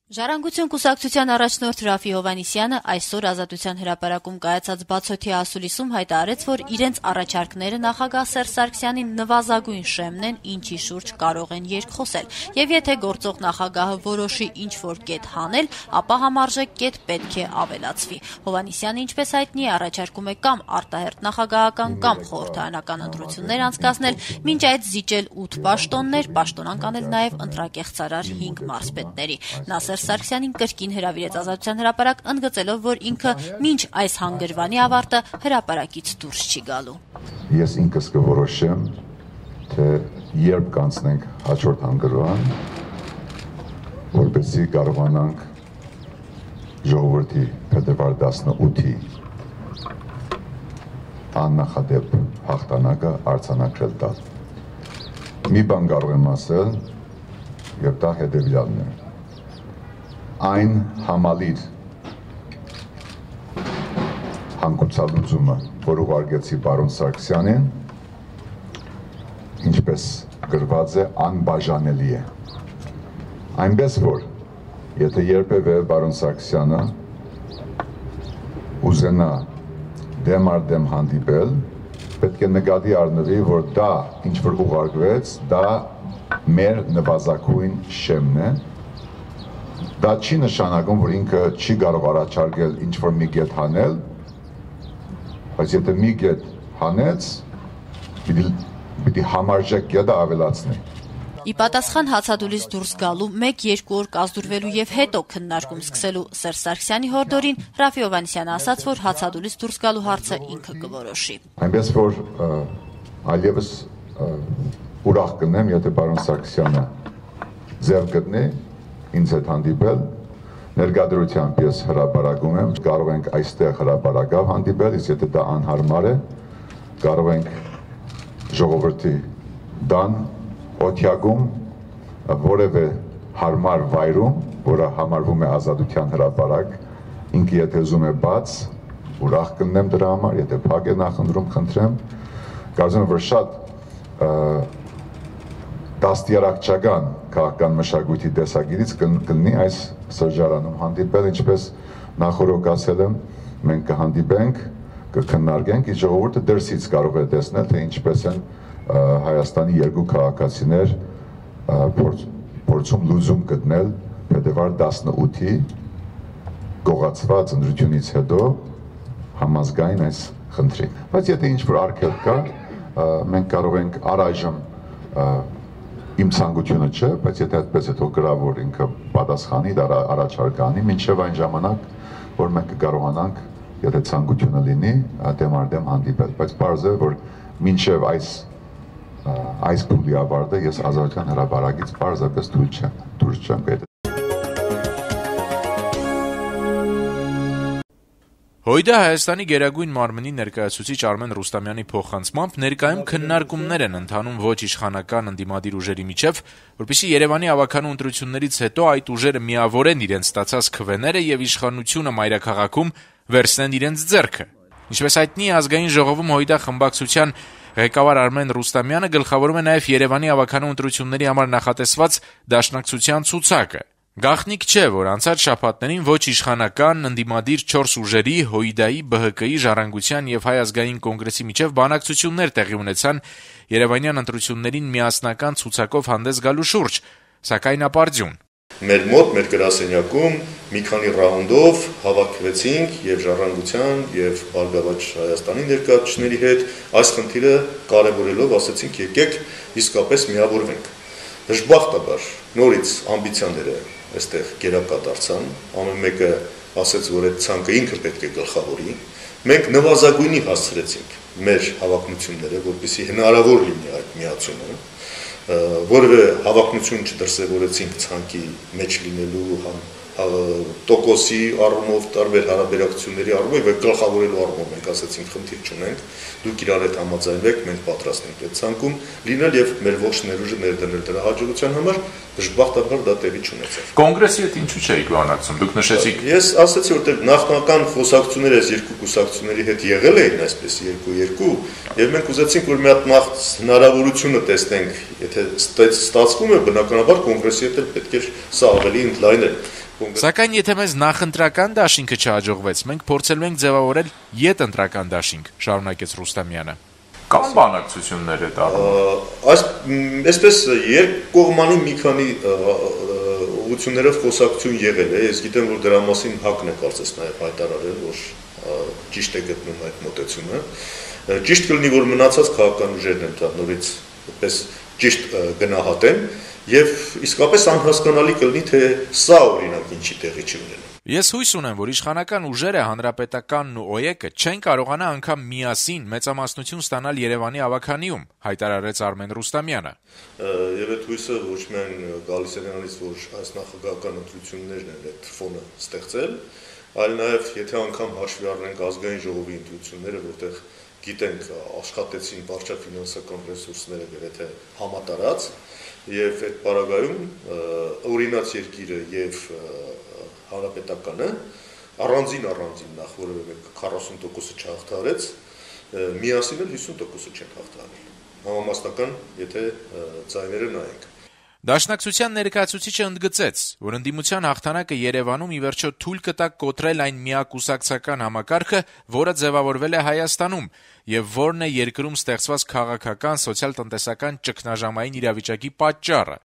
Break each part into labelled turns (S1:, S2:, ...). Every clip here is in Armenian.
S1: Ժառանգություն կուսակցության առաջնորդ Ռաֆի Հովհաննիսյանը այսօր Ազատության հրապարակում կայացած բացօթյա ասուլիսում հայտարարեց, որ իրենց առաջարկները նախագահ Սերժ Սարգսյանին նվազագույն շեմն են, ինչի շուրջ կարող են երկխոսել, եւ եթե գործող նախագահը որոշի ինչ-որ կետ հանել, ապա համարժեք կետ պետք է ավելացվի։ Հովհաննիսյանը, ինչպես հայտնի է, առաջարկում է կամ արտահերթ նախագահական կամ խորհրդարանական ընտրություններ անցկացնել, մինչ այդ զիջել 8 պաշտոններ, պաշտոնանկ անել նաեւ ընտրակեղծարար 5 մարզպետների։ Սարգսյանին կրկին հրավիրեց Ազատության հրապարակ, ընդգծելով, որ ինքը մինչ այս հանգրվանի ավարտը հրապարակից դուրս չի գալու։
S2: Ես ինքս կորոշեմ, թե երբ կանցնենք հաջորդ հանգրվան, որպեսզի կարողանանք ժողովրդի փետրվար 18-ի աննախադեպ հաղթանակը արձանագրել տալ։ Մի բան կարող եմ ասել, եւ դա հետեւյալն է։ Այն համալիր հանգուցալուծումը, որ ուղարկեցի պարոն Սարգսյանին, ինչպես գրված է, անբաժանելի է։ Այնպես որ, եթե երբևէ պարոն Սարգսյանը ուզենա դեմ առ դեմ հանդիպել, պետք է նկատի առնվի, որ դա, ինչ որ ուղարկվեց, դա մեր նվազագույն շեմն է։ Դա չի նշանակում, որ ինքը չի կարող առաջարկել ինչ-որ մի կետ հանել, բայց եթե մի կետ հանեց, պիտի համարժեք կետը ավելացնի։
S1: Ի պատասխան հացադուլից դուրս գալու 1-2 օր կազդուրվելու եւ հետո քննարկում սկսելու Սերժ Սարգսյանի հորդորին Ռաֆի Հովհաննիսյանը ասաց, որ հացադուլից դուրս գալու հարցը ինքը կորոշի։
S2: Այնպես որ այլևս ուրախ կնեմ, եթե պարոն Սարգսյանը ձև գտնի ինձ հետ հանդիպել, ներկայությամբ ես հրապարակում եմ, կարող ենք այստեղ հրապարակավ հանդիպել, իսկ եթե դա անհարմար է, կարող ենք ժողովրդի դան օթյակում որևէ հարմար վայրում, որը համարվում է Ազատության հրապարակ, ինքը եթե ուզում է բաց, ուրախ կնեմ դրա համար, եթե փակ է նախընտրում, խնդրեմ, կարծում եմ, որ շատ դաստիարակչական քաղաքական մշակույթի տեսակետից կլինի այս սրճարանում հանդիպել, ինչպես նախորդ ասել եմ, մենք կհանդիպենք, կքննարկենք, իսկ ժողովուրդը դրսից կարող է տեսնել, թե ինչպես են Հայաստանի երկու քաղաքացիներ փորձում լուծում գտնել փետրվար 18-ի գողացված ընտրությունից հետո համազգային այս խնդրին։ Բայց եթե ինչ-որ արգելք կա, մենք կարող ենք առայժմ իմ ցանկությունը չէ, բայց եթե այդպես է թող գրավոր ինքը պատասխանի, դա առաջարկ անի, մինչև այն ժամանակ, որ մենք կկարողանանք, եթե ցանկությունը լինի, դեմ առ դեմ հանդիպել, բայց պարզ է, որ մինչև այս փուլի ավարտը ես Ազատության հրապարակից պարզապես դուրս չեմ գա։
S3: ՀՅԴ Հայաստանի գերագույն մարմնի ներկայացուցիչ Արմեն Ռուստամյանի փոխանցմամբ ներկայում քննարկումներ են ընթանում ոչ իշխանական ընդդիմադիր ուժերի միջև, որպեսզի Երևանի ավագանու ընտրություններից հետո այդ ուժերը միավորեն իրենց ստացած քվեները եւ իշխանությունը մայրաքաղաքում վերցնեն իրենց ձեռքը։ Ինչպես հայտնի է, Ազգային ժողովում ՀՅԴ խմբակցության ղեկավար Արմեն Ռուստամյանը գլխավորում է նաեւ Երևանի ավագանու ընտրությունների համար նախատեսված դաշնակցության ցուցակը։ Գաղտնիք չէ, որ անցած շաբաթներին ոչ իշխանական ընդդիմադիր 4 ուժերի ՀՅԴ-ի, ԲՀԿ-ի, Ժառանգության եւ Հայ ազգային կոնգրեսի միջև բանակցություններ տեղի ունեցան Երևանյան ընտրություններին միասնական ցուցակով հանդես գալու շուրջ, սակայն ապարդյուն։
S4: Մեր մոտ, մեր գրասենյակում մի քանի ռաունդով հավաքվեցինք եւ Ժառանգության եւ Բարգավաճ Հայաստանի ներկայացուցիչների հետ այս խնդիրը կարեւորելով ասացինք եկեք իսկապես միավորվենք։ Դժբախտաբար նորից ամբիցիաները այստեղ գերակա դարձան, ամեն մեկը ասաց, որ այդ ցանկը ինքը պետք է գլխավորի։ Մենք նվազագույնի հասցրեցինք մեր հավակնությունները, որպեսզի հնարավոր լինի այդ միացումը, որևէ հավակնություն չդրսևորեցինք ցանկի մեջ լինելու տոկոսի առումով, տարբեր հարաբերակցությունների առումով եւ գլխավորելու առումով մենք ասացինք խնդիր չունենք, դուք իրար հետ համաձայնվեք, մենք պատրաստ ենք այդ ցանկում լինել եւ մեր ողջ ներուժը ներդնել դրա հաջողության համար, դժբախտաբար դա տեղի չունեցավ։
S3: Կոնգրեսի հետ ինչու չէիք բանակցում, դուք նշեցիք։
S4: Ես ասացի, որ նախնական խոսակցությունները այս երկու կուսակցությունների հետ եղել էին այսպես 2-2 եւ մենք ուզեցինք, որ մի հատ հնարավորությունը տեսնենք, եթե ստացվում է, բնականաբար կոնգրեսի հետ էլ պետք է սա ավելի ընդլայնել։
S3: Սակայն եթե մեզ նախընտրական դաշինքը չհաջողվեց, մենք փորձելու ենք ձևավորել յետընտրական դաշինք, շարունակեց Ռուստամյանը։ Կան բանակցություններ այդ առումով։
S4: Այսպես երկկողմանի մի քանի ուղղություններով խոսակցություն եղել է, ես գիտեմ, որ դրա մասին ՀԱԿ-ն է կարծես նաև հայտարարել, որ ճիշտ է գտնում այդ մոտեցումը։ Ճիշտ կլինի, որ մնացած քաղաքական ուժերն են դա նորից այդպես ճիշտ գնահատեն, եւ իսկապես անհասկանալի կլինի, թե սա օրինակ ինչի տեղի չի ունենում։
S3: Ես հույս ունեմ, որ իշխանական ուժերը, Հանրապետականն ու ՕԵԿ-ը չեն կարողանա անգամ միասին մեծամասնություն ստանալ Երևանի ավագանիում, հայտարարեց Արմեն Ռուստամյանը։
S4: Եվ այդ հույսը ոչ միայն գալիս է նրանից, որ այս նախագահական ընտրություններն են այդ ֆոնը ստեղծել, այլ նաև եթե անգամ հաշվի առնենք ազգային ժողովի ընտրությունները, որտեղ գիտենք աշխատեցին բարձր ֆինանսական ռեսուրսները գրեթե համատարած, եւ այդ պարագայում օրինաց երկիրը եւ Հանրապետականը առանձին նախ որևէ 40%-ը չհաղթարեց, միասին էլ 50%-ը չեն հաղթարել։ Համամասնական, եթե ձայները նայենք։
S3: Դաշնակցության ներկայացուցիչը ընդգծեց, որ ընդդիմության հաղթանակը Երևանում ի վերջո թույլ կտա կոտրել այն միակուսակցական համակարգը, որը ձևավորվել է Հայաստանում, եւ որն է երկրում ստեղծված քաղաքական, սոցիալ-տնտեսական ճգնաժամային իրավիճակի պատճառը։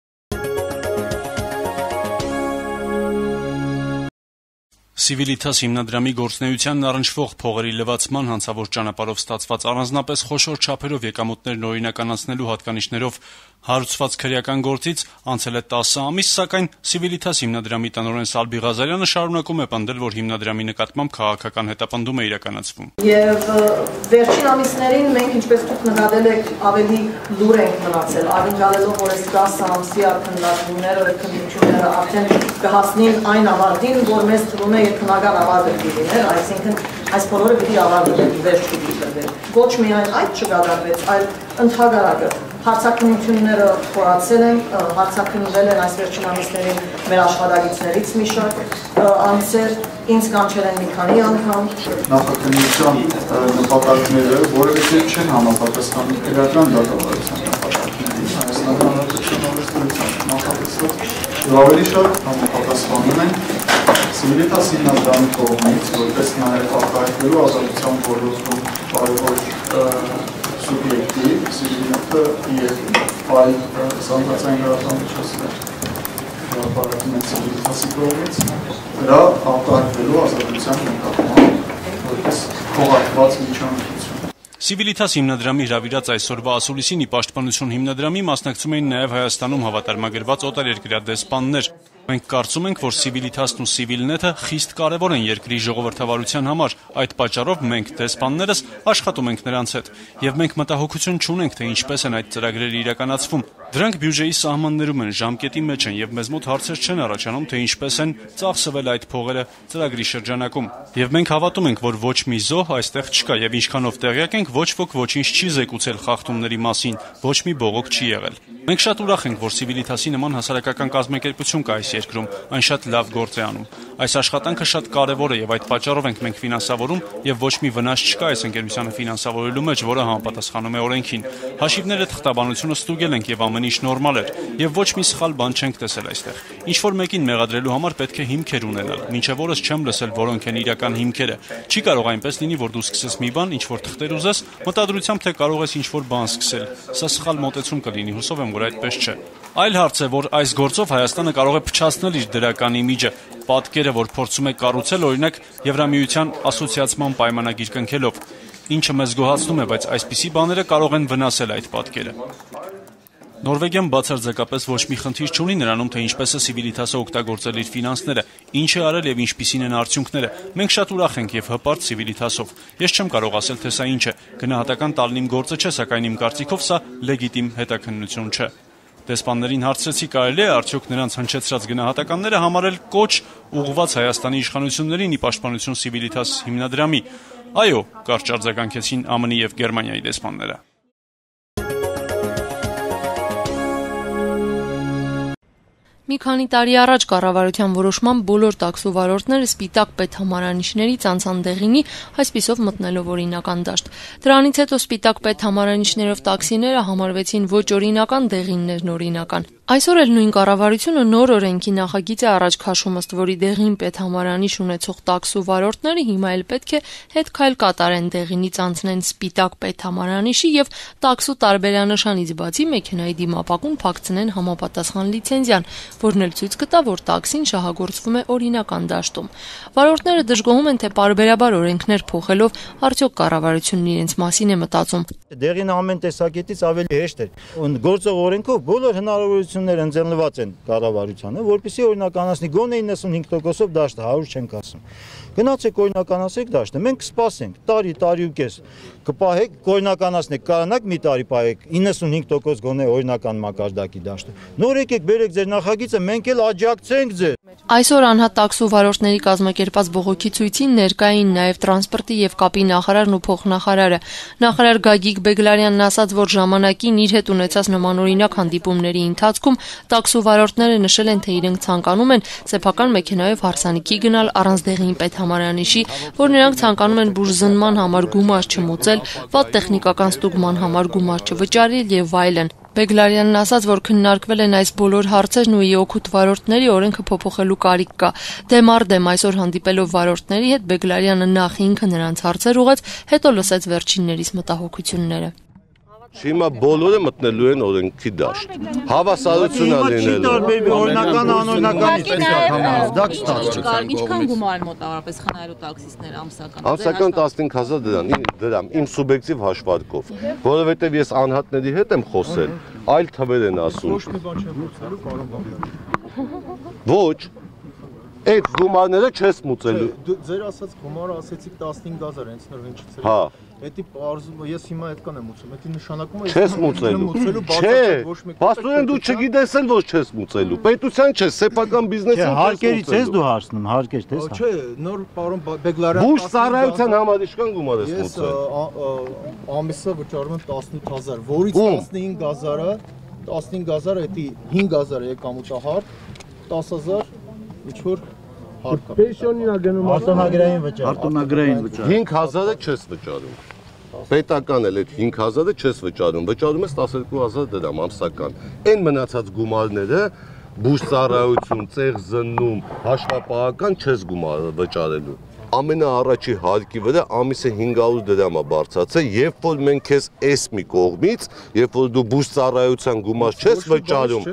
S5: Civitas հիմնադրամի գործունեությանն առնչվող փողերի լվացման հանցավոր ճանապարհով ստացված առանձնապես խոշոր չափերով եկամուտներն օրինականացնելու հատկանիշներով հարուցված քրեական գործից անցել է 10 ամիս, սակայն Civitas հիմնադրամի տնօրեն Սալբի Ղազարյանը շարունակում է պնդել, որ հիմնադրամի նկատմամբ քաղաքական հետապնդում է իրականացվում։
S6: Եվ վերջին ամիսներին մենք, ինչպես դուք նկատել եք, ավելի լուր ենք մնացել, ակնկալելով, որ այս 10 ամսյա քննարկումները, քննությունները արդեն կհասնեն այն ավարտին, որ մեզ թվում է քննական ավարտը պիտի լիներ, այսինքն այս բոլորը պիտի ավարտվեն, վերջ պիտի տրվեն։ Ոչ միայն այդ չկատարվեց, այլ ընդհանրապես հարցաքննությունները խորացել են, հարցաքննվել են այս վերջին ամիսներին մեր աշխատակիցներից մի շարք անձեր, ինձ կանչել են մի քանի անգամ։
S7: Նախաքննության նպատակները որևէ կերպ չեն համապատասխանում քրեական դատավարության նպատակներին, Հայաստանի Հանրապետության օրենսդրությամբ նախատեսված եւ ավելի շատ համապատասխանում են Civitas հիմնադրամի կողմից, որպես նաև արտահայտվելու ազատության ոլորտում կարևոր սուբյեկտի, Civitas եւ այլ զանգվածային լրատվամիջոցներ հրապարակում են Civitas-ի կողմից, դրա արտահայտվելու ազատության նկատմամբ որպես քողարկված միջամտություն։
S5: Civitas հիմնադրամի հրավիրած այսօրվա ասուլիսին ի պաշտպանություն հիմնադրամի մասնակցում էին նաև Հայաստանում հավատարմագրված օտարերկրյա դեսպաններ։ Մենք կարծում ենք, որ Civitas-ն ու Civilnet-ը խիստ կարևոր են երկրի ժողովրդավարության համար, այդ պատճառով մենք դեսպաններս աշխատում ենք նրանց հետ, եւ մենք մտահոգություն չունենք, թե ինչպես են այդ ծրագրերը իրականացվում։ Դրանք բյուջեի սահմաններում են, ժամկետի մեջ են եւ մեզ մոտ հարցեր չեն առաջանում, թե ինչպես են ծախսվել այդ փողերը ծրագրի շրջանակում։ Եվ մենք հավատում ենք, որ ոչ մի զոհ այստեղ չկա եւ ինչքանով տեղյակ ենք, ոչ ոք ոչինչ չի զեկուցել խախտումների մասին, ոչ մի բողոք չի եղել։ Մենք շատ ուրախ ենք, որ Civitas-ի նման հասարակական կազմակերպություն կա այս երկրում, այն շատ լավ գործ է անում։ Այս աշխատանքը շատ կարևոր է եւ այդ պատճառով ենք մենք ֆինանսավորում եւ ոչ մի վնաս չկա այս ընկերությանը ֆինանսավորելու մեջ, որը համապատասխանում է օրենքին։ Հաշիվները թղթաբանությունը ստուգել ենք եւ ամեն ինչ նորմալ էր եւ ոչ մի սխալ բան չենք տեսել այստեղ։ Ինչ որ մեկին մեղադրելու համար պետք է հիմքեր ունենալ։ Մինչեւ օրս չեմ լսել որոնք են իրական հիմքերը։ Չի կարող այնպես լինի, որ դու սկսես մի բան, ինչ որ թղթեր ուզես, մտադրությամբ թե կարող ես ինչ որ բան սկսել։ Սա սխալ մոտեցում կլինի, հուսով եմ, որ այդպես չէ։ Այլ հարց է, որ այս գործով Հայաստանը կարող է փչացնել իր դրական իմիջը, պատկերը, որ փորձում է կառուցել, օրինակ Եվրամիության ասոցիացման պայմանագիր կնքելով, ինչը մեզ գոհացնում է, բայց այսպիսի բաները կարող են վնասել այդ պատկերը։ Նորվեգիան բացարձակապես ոչ մի խնդիր չունի նրանում, թե ինչպես է Civitas-ը օգտագործել իր ֆինանսները, ինչ է արել եւ ինչպիսին են արդյունքները։ Մենք շատ ուրախ ենք եւ հպարտ Civitas-ով։ Ես չեմ կարող ասել, թե սա ինչ է, գնահատական տալին գործը չէ, սակայն իմ կարծիքով սա լեգիտիմ հետաքննություն չէ։ Դեսպաններին հարցրեցի, կարելի է արդյոք նրանց հնչեցրած գնահատականները համարել կոչ ուղղված Հայաստանի իշխանություններին ի պաշտպանություն Civitas հիմնադրամի։ Այո, կարճ արձագանքեցին ԱՄՆ-ի եւ Գերմանիայի դեսպանները։
S8: Մի քանի տարի առաջ կառավարության որոշմամբ բոլոր տաքսու վարորդները սպիտակ պետհամարանիշներից անցան դեղինի, այսպիսով մտնելով օրինական դաշտ։ Դրանից հետո սպիտակ պետհամարանիշներով տաքսիները համարվեցին ոչ օրինական, դեղիններն օրինական։ Այսօր էլ նույն կառավարությունը նոր օրենքի նախագիծ է առաջ քաշում, ըստ որի դեղին պետհամարանիշ ունեցող տաքսու վարորդները հիմա էլ պետք է հետքայլ կատարեն դեղինից անցնեն սպիտակ պետհամարանիշի եւ տաքսու տարբերանշանից բացի մեքենայի դիմապակուն փակցնեն համապատասխան լիցենզիան, որն էլ ցույց կտա, որ տաքսին շահագործվում է օրինական դաշտում։ Վարորդները դժգոհում են, թե պարբերաբար օրենքներ փոխելով արդյոք կառավարությունն իրենց մասին է մտածում։
S9: Դեղին ամեն տեսակետից ավելի հեշտ է։ Գործող օրենքով բոլոր հնարավորությունները ընձեռնված են կառավարությանը, որպեսզի օրինականացնի գոնե 95%-ով դաշտը 100 չենք ասում։ Գնացեք օրինականացեք դաշտը, մենք կսպասենք տարի ու կես կպահեք, օրինականացնեք, կարողանաք մի տարի պահեք 95% գոնե օրինական մակարդակի դաշտը։ Նոր եկեք բերեք ձեր նախագիծը, մենք էլ աջակցենք ձեզ։
S8: Այսօր անհատ տաքսու վարորդների կազմակերպած բողոքի ցույցին ներկա էին նաև տրանսպորտի եւ կապի նախարարն ու փոխնախարարը։ Նախարար Գագիկ Բեգլարյանն ասաց, որ ժամանակին իր հետ ունեցած նմանօրինակ հանդիպումների ընթացքում տաքսու վարորդները նշել են, թե իրենք ցանկանում են սեփական մեքենայով հարսանիքի գնալ առանց դեղին պետհամարանիշի, որ նրանք ցանկանում են բուժզնման համար գումար չմուծել, վատ տեխնիկական ստուգման համար գումար չվճարել եւ այլն։ Բեգլարյանն ասաց, որ քննարկվել են այս բոլոր հարցերն ու իօգուտ վարորդների օրենքը փոփոխելու կարիք կա։ Դեմ առ դեմ այսօր հանդիպելով վարորդների հետ Բեգլարյանը նախ ինքը նրանց հարցեր ուղղեց, հետո լսեց վերջիններիս մտահոգությունները։
S10: Հիմա բոլորը մտնելու են օրենքի դաշտ։ Հավասարություն
S9: լինելու։ Օրինական անօրինականից
S6: Ինչքան գումար են մոտավորապես խնայելու տաքսիստներ ամսական։
S10: Ամսական 15000 դրամ իմ սուբյեկտիվ հաշվարկով, որովհետև ես անհատների հետ եմ խոսել, այլ թվեր են ասում։
S7: Ոչ մի բան չեմ մուծելու, պարոն Բաբյան։
S10: Ոչ։ Այդ գումարները չես մուծելու։
S7: Ձեր ասած գումարը ասեցիք 15000, հենց նոր հնչից է։
S10: Հա։
S7: Էդի ես հիմա այդքան եմ մուծում, էդի նշանակում է
S10: չես մուծելու։ Չէ, փաստորեն դու չգիտես էլ որ չես մուծելու։ Պետության չէ, սեփական բիզնեսին
S9: հարկերից ես դու հարցնում, հարկեր տես։
S7: Չէ, նոր պարոն Բեգլարյան
S10: Բուժ ծառայության համար ինչքան գումար ես մուծել։
S7: Ես ամիսը վճարում եմ 18000, որից 15000-ը էդի 5000 եկամուտահար, 10000 ինչ որ հարկ է։ Պենսիոնին է գնում
S9: արտոնագրային վճար։
S10: 5000-ը չես վճարում։ Պետական էլ այդ 5000-ը չես վճարում, վճարում ես 12000 դրամ ամսական։ Այն մնացած գումարները բուժ ծառայություն, ծեղ զննում, հաշվապահական չես գումարը վճարելու։ Ամենաառաջի հարկի վրա ամիսը 500 դրամ է բարձրացել, երբ որ մենք քեզ էս մի կողմից, երբ որ դու բուժ ծառայության գումար չես վճարում,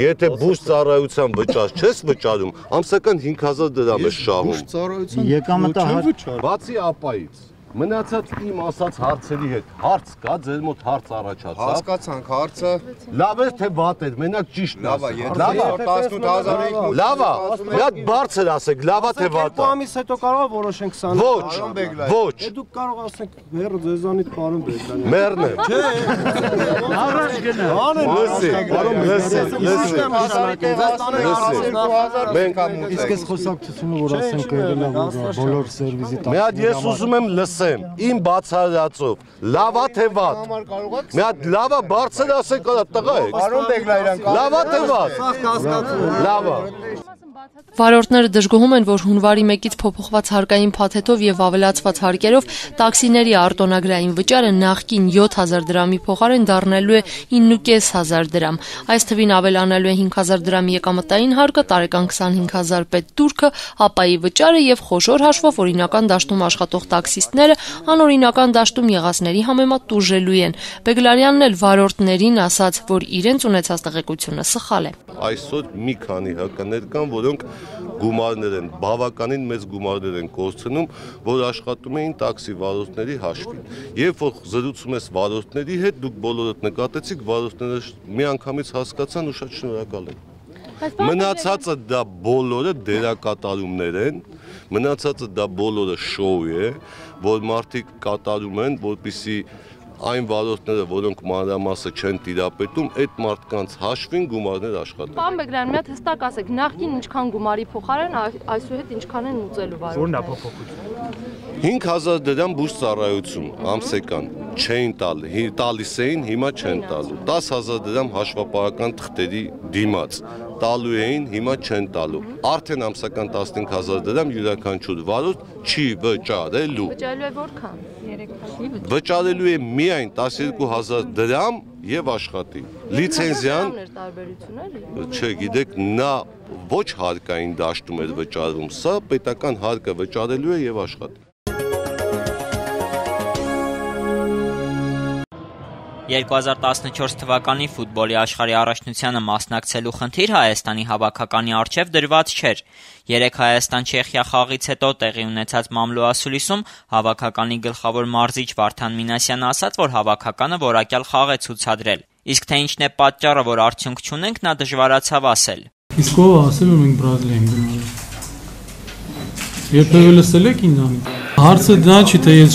S10: եթե բուժ ծառայության վճար չես վճարում, ամսական 5000 դրամ ես շահում։
S9: Եկամտահար
S10: Բացի ապայից Մնացած իմ ասած հարցերի հետ հարց կա, ձեր մոտ հարց առաջացավ։
S11: Հասկացանք հարցը։
S10: Լավ է թե վատ է, մենակ ճիշտն ասեք։
S11: Լավ է, 18000-ը։
S10: Լավ է, մի հատ բարձր ասեք, լավ է թե վատ է։
S7: Երկու ամիս հետո կարող է որոշենք 20։
S10: Ոչ։
S7: Դուք կարող ասեք հերը ձեզանից պարոն Բեգլարյան։
S10: Մեռնեմ։
S7: Չէ։ Առաջ գնա։
S10: Լսի, պարոն
S7: Մենք իսկ այս խոսակցությունը որ ասենք ելնա բոլոր սերվիսի տակ։
S10: Մի հատ ես ուզում եմ լսեմ, իմ բացառածով, լավա թե վատ։ Մի հատ լավա բարձր ասեք, տղա եք։
S11: Պարոն Բեգլարյան,
S10: լավա թե վատ։ Լավա։
S8: Վարորդները դժգոհում են, որ հունվարի 1-ից փոփոխված հարկային փաթեթով եւ ավելացված հարկերով տաքսիների արտոնագրային վճարը նախկին 7000 դրամի փոխարեն դառնալու է 9500 դրամ։ Այս թվին ավելանալու է 5000 դրամի եկամտային հարկը, տարեկան 25000 պետ турքը, ապայի վճարը եւ խոշոր հաշվով օրինական դաշտում աշխատող տաքսիստները անօրինական դաշտում եղածների համեմատ տուժելու են։ Բեգլարյանն էլ վարորդներին ասաց, որ իրենց ունեցած տեղեկությունը սխալ է։
S10: Այսօր մի քանի հականեր կան, որոնք գումարներ են, բավականին մեծ գումարներ են կորցնում, որ աշխատում էին տաքսի վարորդների հաշվին։ Երբ որ զրուցում ես վարորդների հետ, դուք բոլորդ նկատեցիք, վարորդները միանգամից հասկացան ու շատ շնորհակալ են։ Մնացածը դա բոլորը դերակատարումներ են, մնացածը դա բոլորը շոու է, որ մարդիկ կատարում են, որպեսզի այն վարորդները, որոնք մանրամասը չեն տիրապետում, այդ մարդկանց հաշվին գումարներ աշխատեն։
S8: Պարոն Բեգլարյան, մի հատ հստակ ասեք, նախկին ինչքան գումարի փոխարեն այսուհետ ինչքան են ուծելու վարորդները։ Որն է փոփոխությունը։
S10: 5000 դրամ բուժ ծառայություն ամսական չէին տալիս էին, հիմա չեն տալու։ 10000 դրամ հաշվապահական թղթերի դիմաց տալու էին, հիմա չեն տալու։ Արդեն ամսական 15000 դրամ յուրաքանչյուր վարորդ չի վճարելու։
S8: Վճարելու է որքան։
S10: վճարելու է միայն 12000 դրամ եւ աշխատի։ Լիցենզիան չէ, գիտեք, նա ոչ հարկային դաշտում է վճարում, սա պետական հարկը վճարելու է եւ աշխատի։
S12: 2014 թվականի ֆուտբոլի աշխարհի առաջնությանը մասնակցելու խնդիր Հայաստանի հավաքականի առջև դրված չէր։ 3 Հայաստան-Չեխիա խաղից հետո տեղի ունեցած մամլո ասուլիսում հավաքականի գլխավոր մարզիչ Վարդան Մինասյանը ասաց, որ հավաքականը որակյալ խաղ է ցուցադրել։ Իսկ թե ինչն է պատճառը, որ արդյունք չունենք, նա դժվարացավ ասել։
S13: Իսկ ով ասել, որ մենք Բրազիլիա ենք գնալու։ Երբևէ լսել եք ինձանից։ Հարցը դա չի, թե ես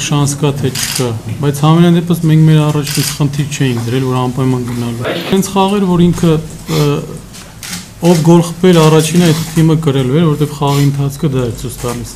S13: շանս կա թե չկա, բայց համենայն դեպս մենք մեր առաջից խնդիր չէինք դրել, որ անպայման գնալու։ Հենց խաղեր, որ ինքը ով գոլ խփել առաջինը այդ թիմը կրելու էր, որովհետև խաղի ընթացքը դա է ցույց տալիս։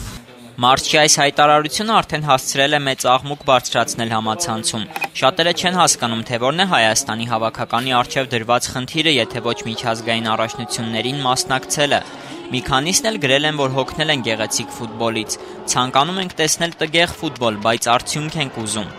S12: Մարզչի այս հայտարարությունը արդեն հասցրել է մեծ աղմուկ բարձրացնել համացանցում։ Շատերը չեն հասկանում, թե որն է Հայաստանի հավաքականի առջև դրված խնդիրը, եթե ոչ միջազգային առաջնություններին մասնակցելը։ Մի քանիսն էլ գրել են, որ հոգնել են գեղեցիկ ֆուտբոլից։ Ցանկանում ենք տեսնել տգեղ ֆուտբոլ, բայց արդյունք ենք ուզում։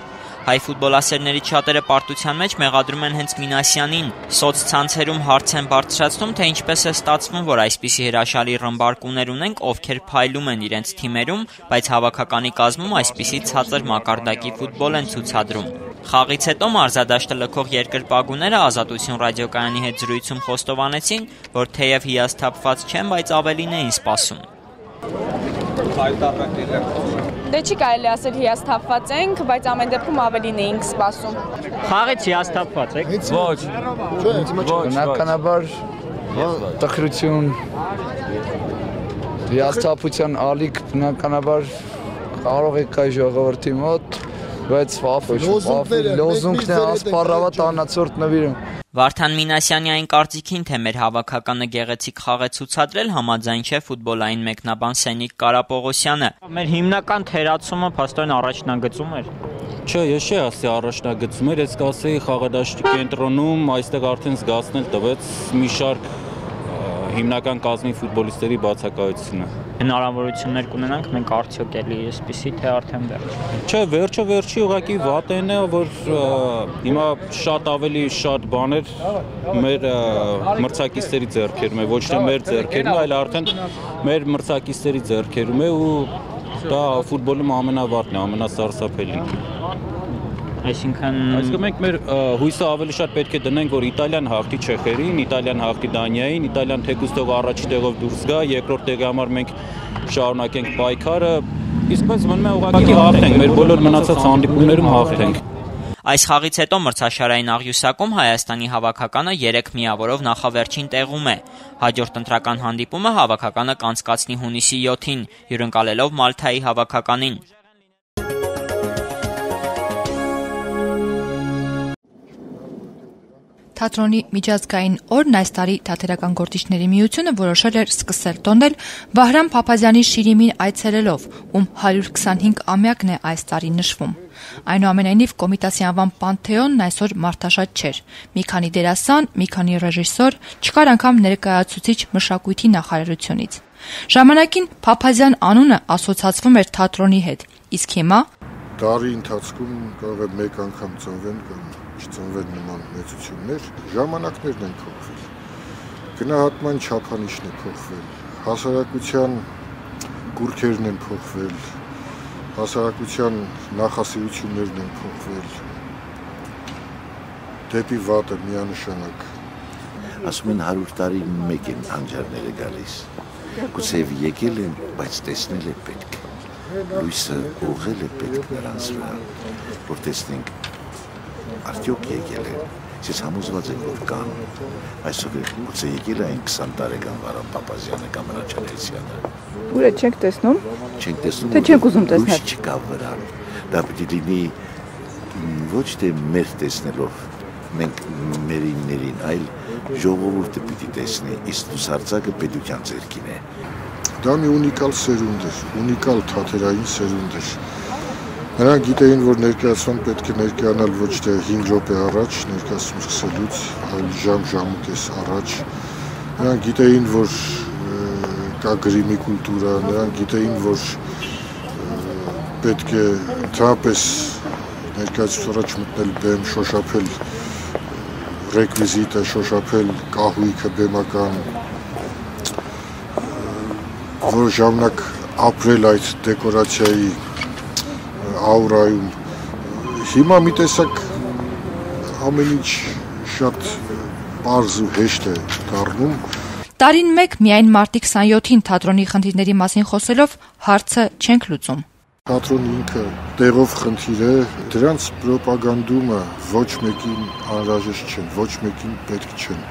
S12: Հայ ֆուտբոլասերներից շատերը պարտության մեջ մեղադրում են հենց Մինասյանին։ Սոցցանցերում հարց են բարձրացնում, թե ինչպես է ստացվում, որ այսպիսի հրաշալի ռմբարկուներ ունենք, ովքեր փայլում են իրենց թիմերում, բայց հավաքականի կազմում այսպիսի ցածր մակարդակի ֆուտբոլ են ցուցադրում։ Խաղից հետո մարզադաշտը լքող երկրպագուները Ազատություն ռադիոկայանի հետ զրույցում խոստովանեցին, որ թեև հիասթափված չեն, բայց ավելին էին սպասում։
S14: Դե չի կարելի ասել հիասթափված ենք, բայց ամեն դեպքում ավելին էինք սպասում։
S12: Խաղից հիասթափված եք։
S15: Ոչ, բնականաբար տխրություն, հիասթափության ալիք բնականաբար կարող եք կայ ժողովրդի մոտ, բայց լոզունքն է ասպառավատ անացորդ նվիրում։
S12: Վարդան Մինասյանի այն կարծիքին, թե մեր հավաքականը գեղեցիկ խաղ է ցուցադրել, համաձայն չէ ֆուտբոլային մեկնաբան Սենիկ Կարապողոսյանը։ Մեր հիմնական թերացումը փաստորեն առաջնագծում էր։
S5: Չէ, ես չի ասի առաջնագծում էր, ես կասեի խաղադաշտի կենտրոնում այստեղ արդեն զգացնել տվեց մի շարք հիմնական կազմի ֆուտբոլիստերի բացակայությունը։
S12: Հնարավորություններ կունենանք մենք արդյոք էլի այսպեսի թե արդեն վերջ։
S5: Չէ, վերջի ուղղակի վատն է, որ հիմա շատ ավելի շատ բաներ մեր մրցակիցների ձեռքերում է, ոչ թե մեր ձեռքերում, այլ արդեն մեր մրցակիցների ձեռքերում է ու դա ֆուտբոլում ամենավատն է, ամենասարսափելին։
S12: Այսինքն
S5: մենք մեր հույսը ավելի շատ պետք է դնենք, որ Իտալիան հաղթի Չեխերին, Իտալիան հաղթի Դանիային, Իտալիան թեկուզ թող առաջի տեղով դուրս գա, երկրորդ տեղի համար մենք շարունակենք պայքարը, իսկ բայց մնում է ուղղակի հաղթենք, մեր բոլոր մնացած հանդիպումներում հաղթենք։
S12: Այս խաղից հետո մրցաշարային աղյուսակում Հայաստանի հավաքականը 3 միավորով նախավերջին տեղում է։ Հաջորդ ընտրական հանդիպումը հավաքականը կանցկացնի հունիսի 7-ին, հյուրընկալելով Մալթայի հավաքականին։
S16: Թատրոնի միջազգային օրն այս տարի Թատերական գործիչների միությունը որոշել էր սկսել տոնել Վահրամ Փափազյանի շիրիմին այցելելով, ում 125-ամյակն է այս տարի նշվում։ Այնուամենայնիվ Կոմիտասի անվան Պանթեոնն այսօր մարդաշատ չէր։ Մի քանի դերասան, մի քանի ռեժիսոր, չկար անգամ ներկայացուցիչ մշակույթի նախարարությունից։ Ժամանակին Փափազյան անունը ասոցացվում էր թատրոնի հետ, իսկ հիմա
S17: տարի ընթացքում կարող է մեկ անգամ ծնվեն կամ չծնվեն նման մեծություններ, ժամանակներն են փոխվել, գնահատման չափանիշն է փոխվել, հասարակության կուրքերն են փոխվել, հասարակության նախասիրություններն են փոխվել, դեպի վատը միանշանակ։
S18: Ասում են 100 տարի մեկ են անջարները գալիս, գուցեև եկել են, բայց տեսնել է պետք, լույսը ուղղել է պետք նրանց վրա, որ տեսնենք արդյոք եկել են, ես համոզված եմ, որ կան, այսօր գուցե եկել այն 20 տարեկան Վահրամ Փափազյանը կամ Հրաչանեսյանը։
S14: Ուր է չենք տեսնում։
S18: Չենք տեսնում,
S14: թե չենք ուզում տեսնել։
S18: Լույս չկա վրան, դա պիտի լինի ոչ թե մեր տեսնելով մենք մերիններին, այլ ժողովուրդը պիտի տեսնի, իսկ լուսարձակը պետության ձեռքին է։
S17: Դա մի ունիկալ սերունդ էր, ունիկալ թատերային սերունդ էր։ Նրանք գիտեին, որ ներկայացման պետք է ներկայանալ ոչ թե 5 րոպե առաջ, ներկայացում սկսելուց, այլ ժամ-ժամուկես առաջ։ Նրանք գիտեին, որ կա գրիմի կուլտուրա, նրանք գիտեին, որ պետք է ընդհանրապես ներկայացուցիչ առաջ մտնել բեմ, շոշափել ռեկվիզիտը, շոշափել կահույքը բեմական, որ ժամանակ ապրել այդ դեկորացիայի աուրայում։ Հիմա մի տեսակ ամեն ինչ շատ պարզ ու հեշտ է դառնում։
S16: Տարին մեկ միայն մարտի 27-ին թատրոնի խնդիրների մասին խոսելով հարցը չենք լուծում։
S17: Թատրոնը ինքը տեղով խնդիր է, դրանց պրոպագանդումը ոչ մեկին անհրաժեշտ չեն, ոչ մեկին պետք չեն։